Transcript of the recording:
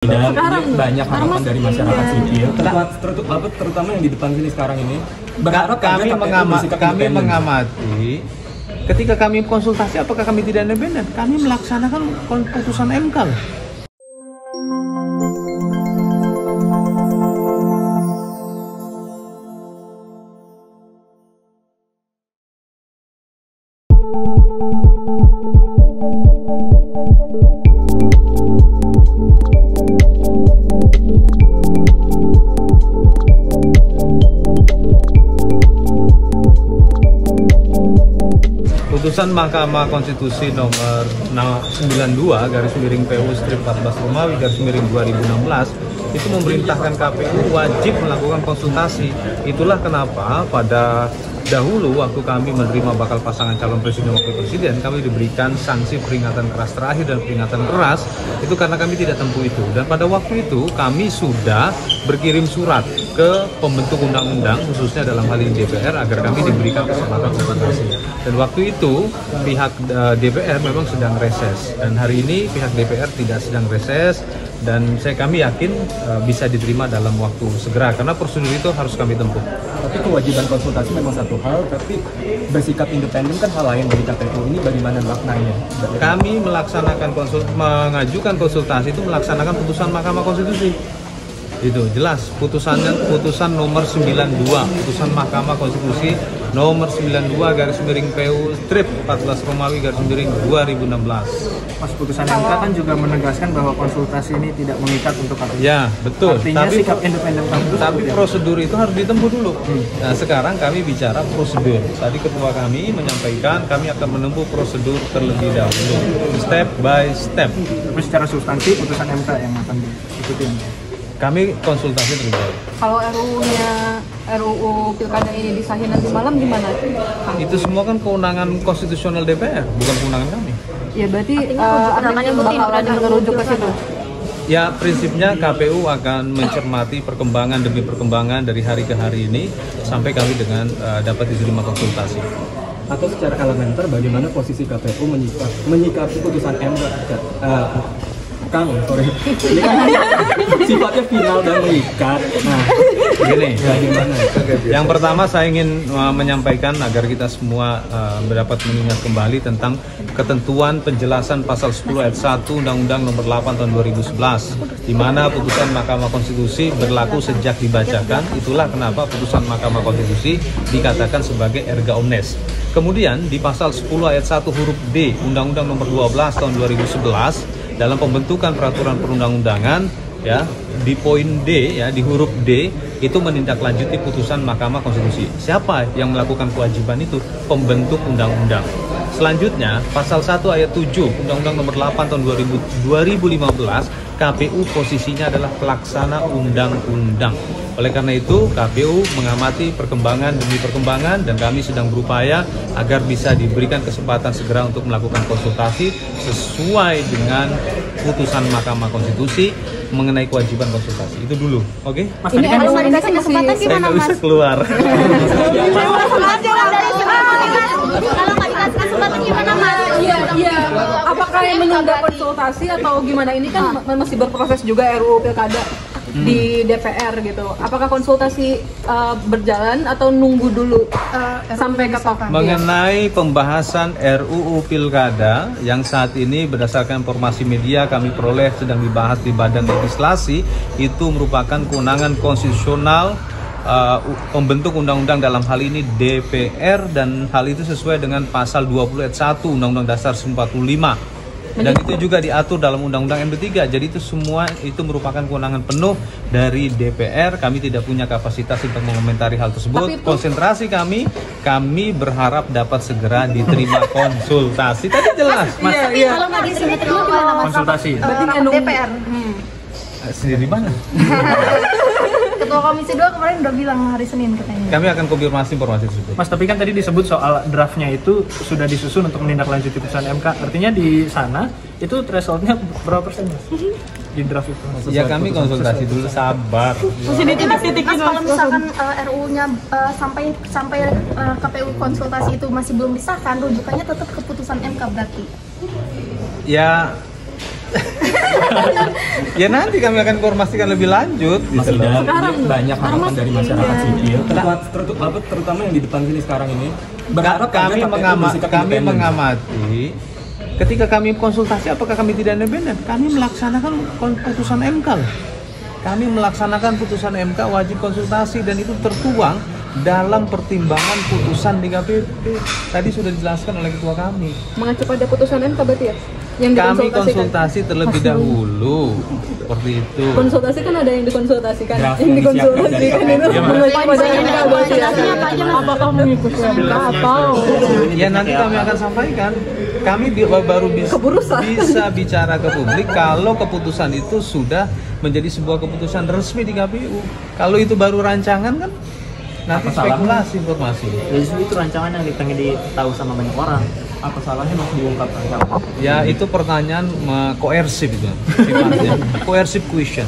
Sekarang banyak harapan dari masyarakat sipil, terutama yang di depan sini sekarang ini. Berharap kami mengamati ketika kami konsultasi, apakah kami tidak independen? Kami melaksanakan putusan MK. Putusan Mahkamah Konstitusi nomor 92/PU/14 itu memerintahkan KPU wajib melakukan konsultasi. Itulah kenapa pada dahulu waktu kami menerima bakal pasangan calon presiden dan wakil presiden, kami diberikan sanksi peringatan keras terakhir dan peringatan keras itu karena kami tidak tempuh itu. Dan pada waktu itu kami sudah berkirim surat ke pembentuk undang-undang, khususnya dalam hal ini DPR, agar kami diberikan kesempatan konsultasi. Dan waktu itu pihak DPR memang sedang reses, dan hari ini pihak DPR tidak sedang reses, dan kami yakin bisa diterima dalam waktu segera karena prosedur itu harus kami tempuh. Tapi kewajiban konsultasi memang satu hal, tapi bersikap independen kan hal lain dari KPU. Ini bagaimana maknanya? Kami mengajukan konsultasi itu melaksanakan putusan Mahkamah Konstitusi. Itu jelas putusan nomor 92, putusan Mahkamah Konstitusi nomor 92/PU/14/2016. Mas, putusan MK kan juga menegaskan bahwa konsultasi ini tidak mengikat untuk KPU. Ya, betul. Artinya sikap independen KPU. Tapi prosedur itu harus ditempuh dulu. Nah, sekarang kami bicara prosedur. Tadi ketua kami menyampaikan kami akan menempuh prosedur terlebih dahulu, step by step. Tapi secara substansi putusan MK yang akan diikuti. Kami konsultasi terlebih dahulu. Kalau RUU Pilkada ini disahin nanti malam gimana? Itu semua kan kewenangan konstitusional DPR, bukan kewenangan kami. Ya berarti artinya bakalan merujuk ke situ. Ya, prinsipnya KPU akan mencermati perkembangan demi perkembangan dari hari ke hari ini sampai kami dapat diterima konsultasi. Atau secara elementer bagaimana posisi KPU menyikapi putusan MK? Kang, sorry. Ini kan sifatnya final dan mengikat. Nah, gini, bagaimana? Yang pertama saya ingin menyampaikan agar kita semua dapat mengingat kembali tentang ketentuan penjelasan pasal 10 ayat 1 Undang-Undang nomor 8 tahun 2011, di mana putusan Mahkamah Konstitusi berlaku sejak dibacakan. Itulah kenapa putusan Mahkamah Konstitusi dikatakan sebagai erga omnes. Kemudian di pasal 10 ayat 1 huruf D Undang-Undang nomor 12 tahun 2011 dalam pembentukan peraturan perundang-undangan, ya, di poin D, ya, di huruf D itu menindaklanjuti putusan Mahkamah Konstitusi. Siapa yang melakukan kewajiban itu? Pembentuk undang-undang. Selanjutnya, pasal 1 ayat 7 Undang-Undang nomor 8 tahun 2015, KPU posisinya adalah pelaksana undang-undang. Oleh karena itu, KPU mengamati perkembangan demi perkembangan, dan kami sedang berupaya agar bisa diberikan kesempatan segera untuk melakukan konsultasi sesuai dengan putusan Mahkamah Konstitusi mengenai kewajiban konsultasi. Itu dulu, oke? Mas, ini kan dikasih kesempatan saya nggak bisa keluar. Kalau nggak dikasih kesempatan gimana, Mas? Iya. Apakah yang menunda konsultasi atau gimana? Ini kan masih berproses juga RUU Pilkada di DPR gitu. Apakah konsultasi berjalan atau nunggu dulu sampai kapan? Mengenai pembahasan RUU Pilkada yang saat ini berdasarkan informasi media kami peroleh sedang dibahas di Badan Legislasi, itu merupakan kewenangan konstitusional pembentuk undang-undang, dalam hal ini DPR, dan hal itu sesuai dengan pasal 20 ayat 1 Undang-Undang Dasar 45. Dan itu juga diatur dalam Undang-Undang MD3. Jadi itu semua itu merupakan kewenangan penuh dari DPR. Kami tidak punya kapasitas untuk mengomentari hal tersebut. Konsentrasi kami berharap dapat segera diterima konsultasi. Tadi jelas, Mas. Iya. Kalau nggak diterima gimana, Mas? Konsultasi. Berarti DPR. Sendiri mana? Ketua Komisi 2 kemarin udah bilang hari Senin katanya. Kami akan konfirmasi informasi tersebut. Mas, tapi kan tadi disebut soal draftnya itu sudah disusun untuk menindaklanjuti putusan MK. Artinya di sana itu thresholdnya berapa persen, Mas? Di draft itu? Ya, kami konsultasi dulu, sabar. Mas, kalau misalkan RU-nya sampai KPU konsultasi itu masih belum disahkan, rujukannya tetap keputusan MK berarti? Ya, Ya nanti kami akan informasikan lebih lanjut. Masih gitu loh. dalam ini banyak harapan dari masyarakat sipil, terutama yang di depan sini sekarang ini. Berharap kami agar KPU bersikap independen. mengamati ketika kami konsultasi apakah kami tidak independen, kami melaksanakan putusan MK loh. Kami melaksanakan putusan MK wajib konsultasi dan itu tertuang dalam pertimbangan putusan di KPP. Tadi sudah dijelaskan oleh ketua kami. Mengacu pada putusan MK berarti ya? Yang Kami dikonsultasikan. konsultasi terlebih dahulu seperti itu. Konsultasi kan ada yang dikonsultasikan. Draft Yang yang dikonsultasikan disiapkan itu dari mengacu pada Poin-poinnya MK apa? berarti ya? Poin-poinnya apa aja, Mas? Apakah mengikuti MK atau Ya nanti kami akan sampaikan. Kami baru bisa bicara ke publik kalau keputusan itu sudah menjadi sebuah keputusan resmi di KPU. Kalau itu baru rancangan kan nanti Apa salahnya? spekulasi informasi. Justru itu rancangan yang pengen ditahu sama banyak orang. Apa salahnya masih diungkapkan kalau Ya itu pertanyaan koersif itu sifatnya. Coercive question.